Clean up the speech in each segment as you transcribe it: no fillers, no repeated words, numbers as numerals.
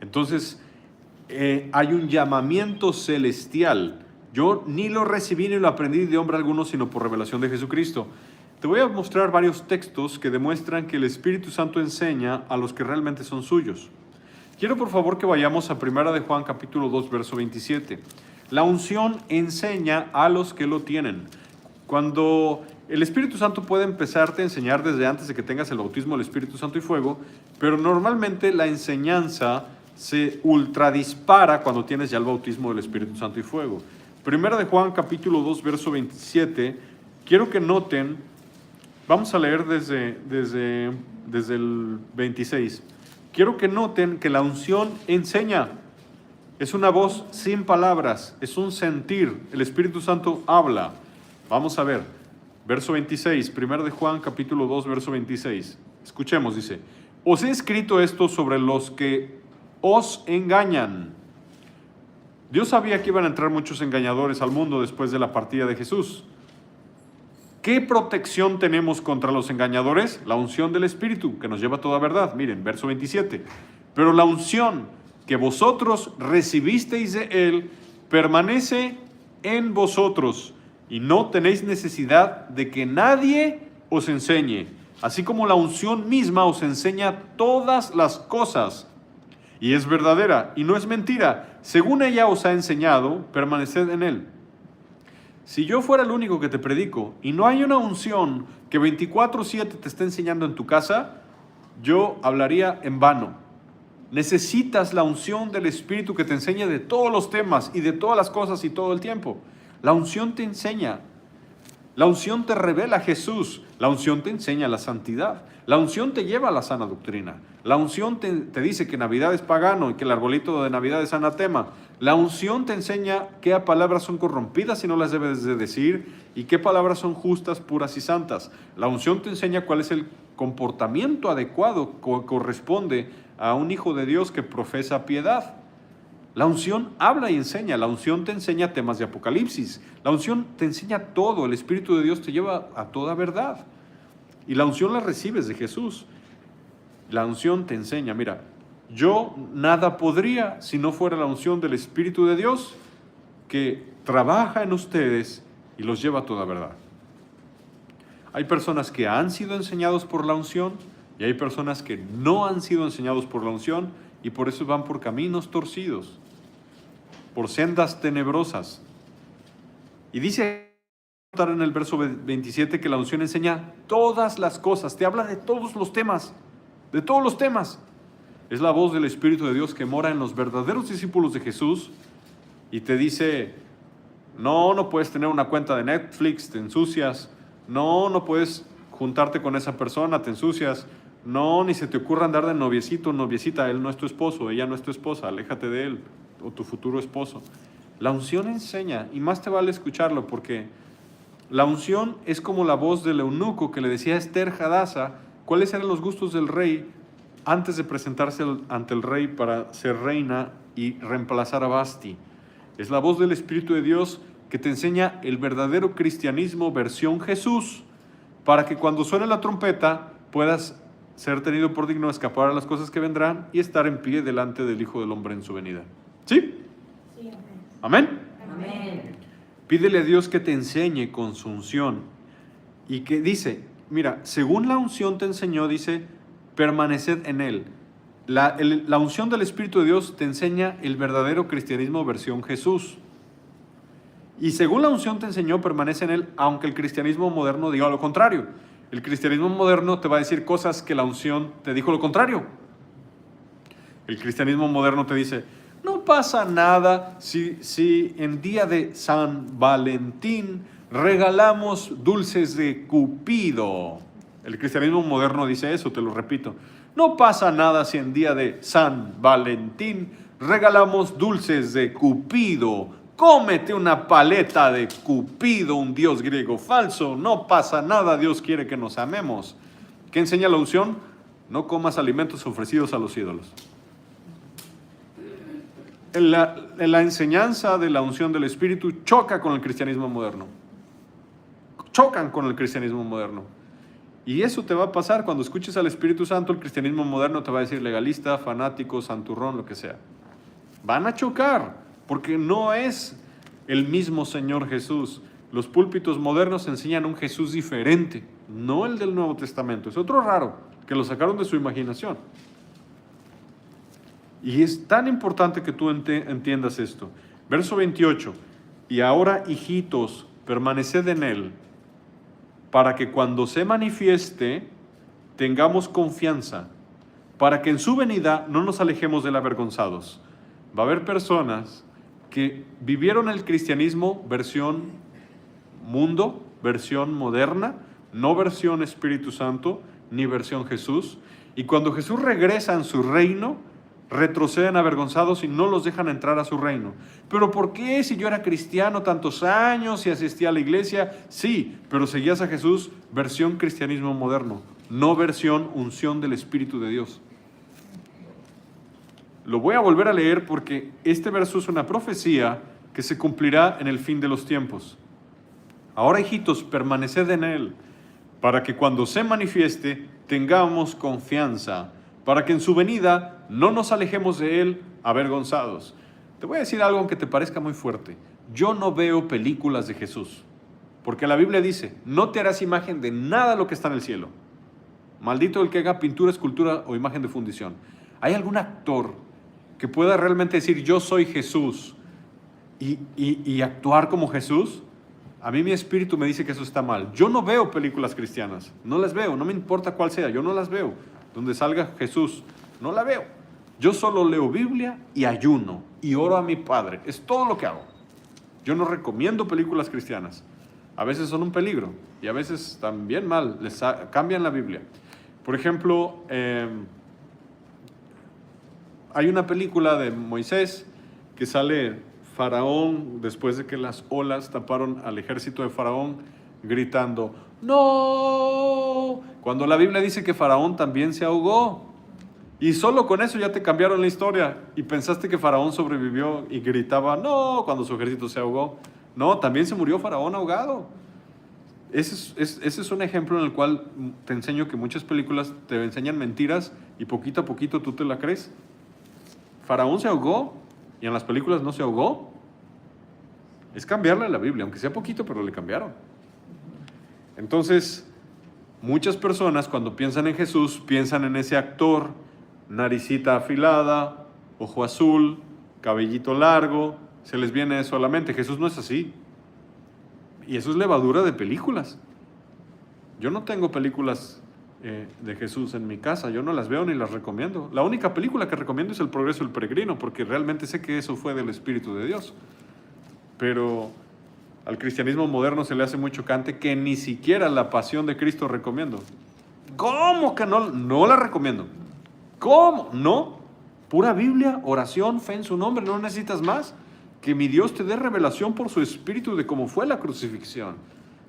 Entonces, hay un llamamiento celestial. Yo ni lo recibí ni lo aprendí de hombre alguno, sino por revelación de Jesucristo. Te voy a mostrar varios textos que demuestran que el Espíritu Santo enseña a los que realmente son suyos. Quiero por favor que vayamos a 1 de Juan capítulo 2, verso 27. La unción enseña a los que lo tienen. Cuando el Espíritu Santo puede empezarte a enseñar desde antes de que tengas el bautismo del Espíritu Santo y fuego, pero normalmente la enseñanza se ultradispara cuando tienes ya el bautismo del Espíritu Santo y fuego. 1 de Juan capítulo 2, verso 27, quiero que noten, vamos a leer desde el 26. Quiero que noten que la unción enseña. Es una voz sin palabras, es un sentir. El Espíritu Santo habla. Vamos a ver, verso 26, 1 de Juan capítulo 2, verso 26. Escuchemos, dice: os he escrito esto sobre los que os engañan. Dios sabía que iban a entrar muchos engañadores al mundo después de la partida de Jesús. ¿Qué protección tenemos contra los engañadores? La unción del Espíritu, que nos lleva a toda verdad. Miren, verso 27. Pero la unción que vosotros recibisteis de Él permanece en vosotros, y no tenéis necesidad de que nadie os enseñe, así como la unción misma os enseña todas las cosas, y es verdadera y no es mentira. Según ella os ha enseñado, permaneced en Él. Si yo fuera el único que te predico y no hay una unción que 24/7 te esté enseñando en tu casa, yo hablaría en vano. Necesitas la unción del Espíritu que te enseñe de todos los temas y de todas las cosas y todo el tiempo. La unción te enseña. La unción te revela a Jesús. La unción te enseña la santidad. La unción te lleva a la sana doctrina. La unción te dice que Navidad es pagano y que el arbolito de Navidad es anatema. La unción te enseña qué palabras son corrompidas y no las debes de decir, y qué palabras son justas, puras y santas. La unción te enseña cuál es el comportamiento adecuado que corresponde a un hijo de Dios que profesa piedad. La unción habla y enseña. La unción te enseña temas de Apocalipsis. La unción te enseña todo. El Espíritu de Dios te lleva a toda verdad. Y la unción la recibes de Jesús. La unción te enseña. Mira, yo nada podría si no fuera la unción del Espíritu de Dios que trabaja en ustedes y los lleva a toda verdad. Hay personas que han sido enseñados por la unción y hay personas que no han sido enseñados por la unción y por eso van por caminos torcidos, por sendas tenebrosas. Y dice en el verso 27 que la unción enseña todas las cosas, te habla de todos los temas, de todos los temas. Es la voz del Espíritu de Dios que mora en los verdaderos discípulos de Jesús y te dice: no puedes tener una cuenta de Netflix, te ensucias. No puedes juntarte con esa persona, te ensucias. No, ni se te ocurra andar de noviecito o noviecita, él no es tu esposo, ella no es tu esposa, aléjate de él, o tu futuro esposo. La unción enseña, y más te vale escucharlo, porque la unción es como la voz del eunuco que le decía a Esther Hadasa cuáles eran los gustos del rey antes de presentarse ante el rey para ser reina y reemplazar a Basti. Es la voz del Espíritu de Dios que te enseña el verdadero cristianismo versión Jesús, para que cuando suene la trompeta puedas ser tenido por digno de escapar a las cosas que vendrán y estar en pie delante del Hijo del Hombre en su venida. ¿Sí? Sí, amén. Amén. Pídele a Dios que te enseñe con su unción y que dice, mira, según la unción te enseñó, dice, permaneced en Él. La unción del Espíritu de Dios te enseña el verdadero cristianismo versión Jesús. Y según la unción te enseñó, permanece en Él, aunque el cristianismo moderno diga lo contrario. El cristianismo moderno te va a decir cosas que la unción te dijo lo contrario. El cristianismo moderno te dice, no pasa nada si en día de San Valentín regalamos dulces de Cupido. El cristianismo moderno dice eso, te lo repito. No pasa nada si en día de San Valentín regalamos dulces de Cupido. Cómete una paleta de Cupido, un dios griego falso. No pasa nada, Dios quiere que nos amemos. ¿Qué enseña la unción? No comas alimentos ofrecidos a los ídolos. La enseñanza de la unción del Espíritu choca con el cristianismo moderno. Chocan con el cristianismo moderno. Y eso te va a pasar cuando escuches al Espíritu Santo. El cristianismo moderno te va a decir legalista, fanático, santurrón, lo que sea. Van a chocar, porque no es el mismo Señor Jesús. Los púlpitos modernos enseñan un Jesús diferente, no el del Nuevo Testamento. Es otro raro, que lo sacaron de su imaginación. Y es tan importante que tú entiendas esto. Verso 28. Y ahora, hijitos, permaneced en Él, para que cuando se manifieste, tengamos confianza, para que en su venida no nos alejemos de él avergonzados. Va a haber personas que vivieron el cristianismo versión mundo, versión moderna, no versión Espíritu Santo, ni versión Jesús. Y cuando Jesús regresa en su reino, retroceden avergonzados y no los dejan entrar a su reino. ¿Pero por qué? Si yo era cristiano tantos años y asistía a la iglesia. Sí, pero seguías a Jesús versión cristianismo moderno, no versión unción del Espíritu de Dios. Lo voy a volver a leer porque este verso es una profecía que se cumplirá en el fin de los tiempos. Ahora, hijitos, permaneced en Él, para que cuando se manifieste tengamos confianza, para que en su venida no nos alejemos de Él avergonzados. Te voy a decir algo aunque te parezca muy fuerte. Yo no veo películas de Jesús, porque la Biblia dice, no te harás imagen de nada lo que está en el cielo. Maldito el que haga pintura, escultura o imagen de fundición. ¿Hay algún actor que pueda realmente decir, yo soy Jesús y actuar como Jesús? A mí mi espíritu me dice que eso está mal. Yo no veo películas cristianas, no las veo, no me importa cuál sea, yo no las veo. Donde salga Jesús, no la veo. Yo solo leo Biblia y ayuno y oro a mi Padre. Es todo lo que hago. Yo no recomiendo películas cristianas. A veces son un peligro y a veces también mal, cambian la Biblia. Por ejemplo, hay una película de Moisés que sale Faraón después de que las olas taparon al ejército de Faraón gritando, ¡no! Cuando la Biblia dice que Faraón también se ahogó. Y solo con eso ya te cambiaron la historia y pensaste que Faraón sobrevivió y gritaba, ¡no!, cuando su ejército se ahogó. No, también se murió Faraón ahogado. Ese es un ejemplo en el cual te enseño que muchas películas te enseñan mentiras y poquito a poquito tú te la crees. Faraón se ahogó y en las películas no se ahogó. Es cambiarle la Biblia, aunque sea poquito, pero le cambiaron. Entonces, muchas personas cuando piensan en Jesús, piensan en ese actor, naricita afilada, ojo azul, cabellito largo, se les viene eso a la mente. Jesús no es así. Y eso es levadura de películas. Yo no tengo películas de Jesús en mi casa, yo no las veo ni las recomiendo. La única película que recomiendo es El Progreso del Peregrino, porque realmente sé que eso fue del Espíritu de Dios. Pero al cristianismo moderno se le hace muy chocante que ni siquiera la Pasión de Cristo recomiendo. ¿Cómo que no? No la recomiendo. ¿Cómo? No. Pura Biblia, oración, fe en su nombre, no necesitas más. Que mi Dios te dé revelación por su Espíritu de cómo fue la crucifixión.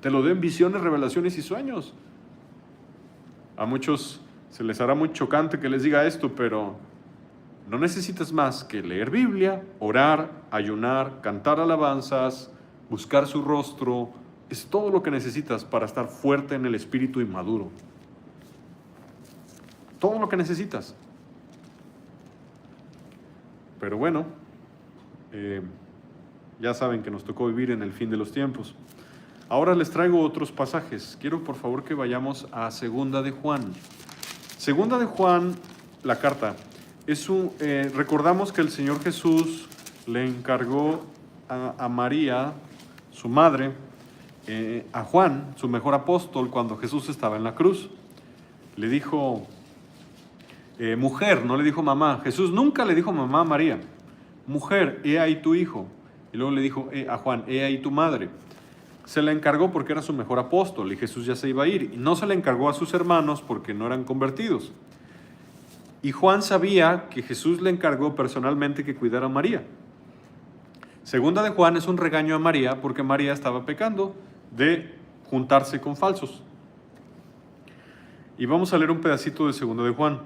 Te lo den visiones, revelaciones y sueños. A muchos se les hará muy chocante que les diga esto, pero no necesitas más que leer Biblia, orar, ayunar, cantar alabanzas, buscar su rostro. Es todo lo que necesitas para estar fuerte en el Espíritu y maduro. Todo lo que necesitas. Pero bueno, ya saben que nos tocó vivir en el fin de los tiempos. Ahora les traigo otros pasajes. Quiero por favor que vayamos a Segunda de Juan. Segunda de Juan, la carta. Recordamos que el Señor Jesús le encargó a María, su madre, a Juan, su mejor apóstol, cuando Jesús estaba en la cruz. Le dijo, mujer, no le dijo mamá. Jesús nunca le dijo mamá a María. Mujer, he ahí tu hijo. Y luego le dijo a Juan, he ahí tu madre. Se le encargó porque era su mejor apóstol y Jesús ya se iba a ir. Y no se le encargó a sus hermanos porque no eran convertidos. Y Juan sabía que Jesús le encargó personalmente que cuidara a María. Segunda de Juan es un regaño a María porque María estaba pecando de juntarse con falsos. Y vamos a leer un pedacito de Segunda de Juan.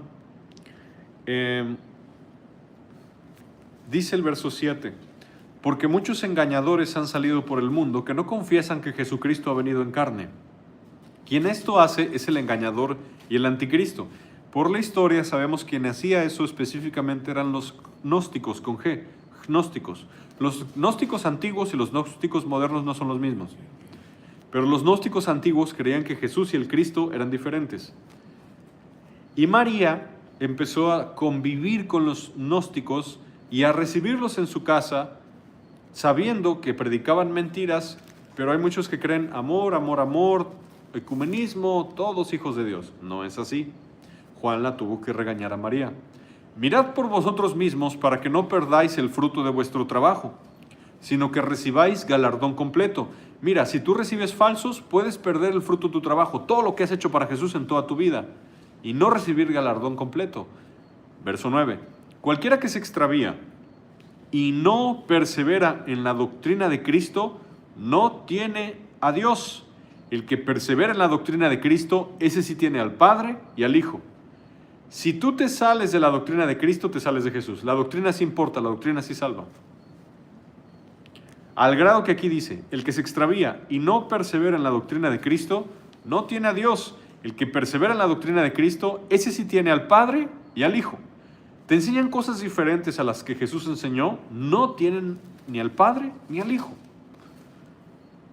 Dice el verso 7, porque muchos engañadores han salido por el mundo que no confiesan que Jesucristo ha venido en carne. Quien esto hace es el engañador y el anticristo. Por la historia sabemos quien hacía eso específicamente eran los gnósticos, con G, gnósticos. Los gnósticos antiguos y los gnósticos modernos no son los mismos. Pero los gnósticos antiguos creían que Jesús y el Cristo eran diferentes. Y María empezó a convivir con los gnósticos y a recibirlos en su casa, sabiendo que predicaban mentiras, pero hay muchos que creen amor, amor, amor, ecumenismo, todos hijos de Dios. No es así. Juan la tuvo que regañar a María. Mirad por vosotros mismos para que no perdáis el fruto de vuestro trabajo, sino que recibáis galardón completo. Mira, si tú recibes falsos, puedes perder el fruto de tu trabajo, todo lo que has hecho para Jesús en toda tu vida, y no recibir galardón completo. Verso 9. Cualquiera que se extravía y no persevera en la doctrina de Cristo, no tiene a Dios. El que persevera en la doctrina de Cristo, ese sí tiene al Padre y al Hijo. Si tú te sales de la doctrina de Cristo, te sales de Jesús. La doctrina sí importa, la doctrina sí salva. Al grado que aquí dice, el que se extravía y no persevera en la doctrina de Cristo, no tiene a Dios. El que persevera en la doctrina de Cristo, ese sí tiene al Padre y al Hijo. Te enseñan cosas diferentes a las que Jesús enseñó, no tienen ni al Padre ni al Hijo.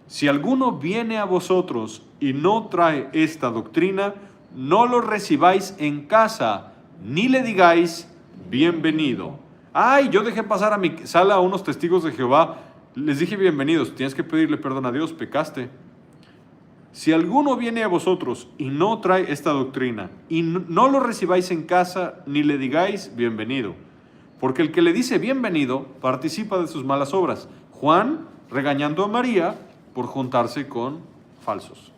Si alguno viene a vosotros y no trae esta doctrina, no lo recibáis en casa, ni le digáis bienvenido. Ay, yo dejé pasar a mi sala a unos testigos de Jehová, les dije bienvenidos, tienes que pedirle perdón a Dios, pecaste. Si alguno viene a vosotros y no trae esta doctrina, y no lo recibáis en casa, ni le digáis bienvenido, porque el que le dice bienvenido participa de sus malas obras. Juan regañando a María por juntarse con falsos.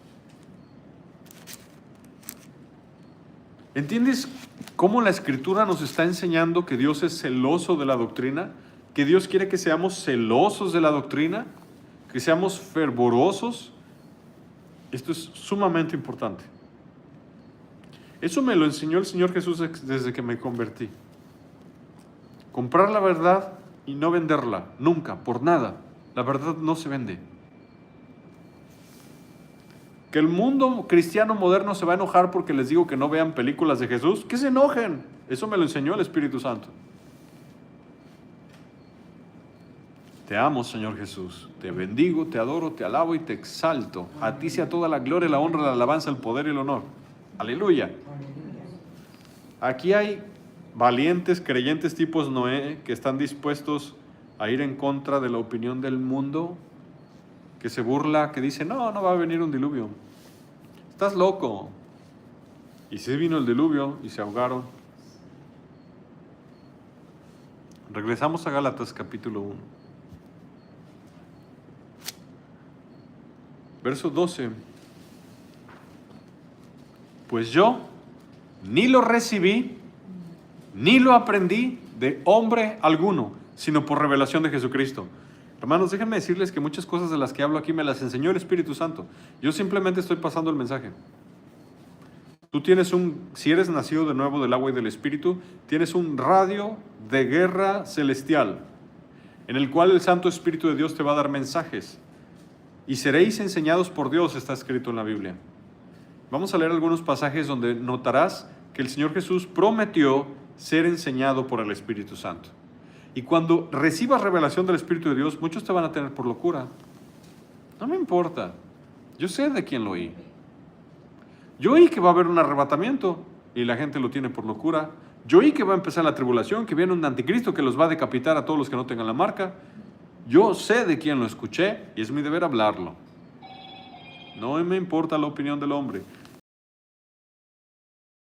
¿Entiendes cómo la Escritura nos está enseñando que Dios es celoso de la doctrina? ¿Que Dios quiere que seamos celosos de la doctrina? ¿Que seamos fervorosos? Esto es sumamente importante. Eso me lo enseñó el Señor Jesús desde que me convertí. Comprar la verdad y no venderla, nunca, por nada. La verdad no se vende. Que el mundo cristiano moderno se va a enojar porque les digo que no vean películas de Jesús, que se enojen. Eso me lo enseñó el Espíritu Santo. Te amo, Señor Jesús. Te bendigo, te adoro, te alabo y te exalto. A ti sea toda la gloria, la honra, la alabanza, el poder y el honor. Aleluya. Aquí hay valientes, creyentes tipos Noé que están dispuestos a ir en contra de la opinión del mundo, que se burla, que dice, no va a venir un diluvio. Estás loco. Y sí vino el diluvio y se ahogaron. Regresamos a Gálatas capítulo 1. Verso 12. Pues yo ni lo recibí, ni lo aprendí de hombre alguno, sino por revelación de Jesucristo. Hermanos, déjenme decirles que muchas cosas de las que hablo aquí me las enseñó el Espíritu Santo. Yo simplemente estoy pasando el mensaje. Tú tienes si eres nacido de nuevo del agua y del Espíritu, tienes un radio de guerra celestial, en el cual el Santo Espíritu de Dios te va a dar mensajes. Y seréis enseñados por Dios, está escrito en la Biblia. Vamos a leer algunos pasajes donde notarás que el Señor Jesús prometió ser enseñado por el Espíritu Santo. Y cuando recibas revelación del Espíritu de Dios, muchos te van a tener por locura. No me importa. Yo sé de quién lo oí. Yo oí que va a haber un arrebatamiento y la gente lo tiene por locura. Yo oí que va a empezar la tribulación, que viene un anticristo que los va a decapitar a todos los que no tengan la marca. Yo sé de quién lo escuché y es mi deber hablarlo. No me importa la opinión del hombre.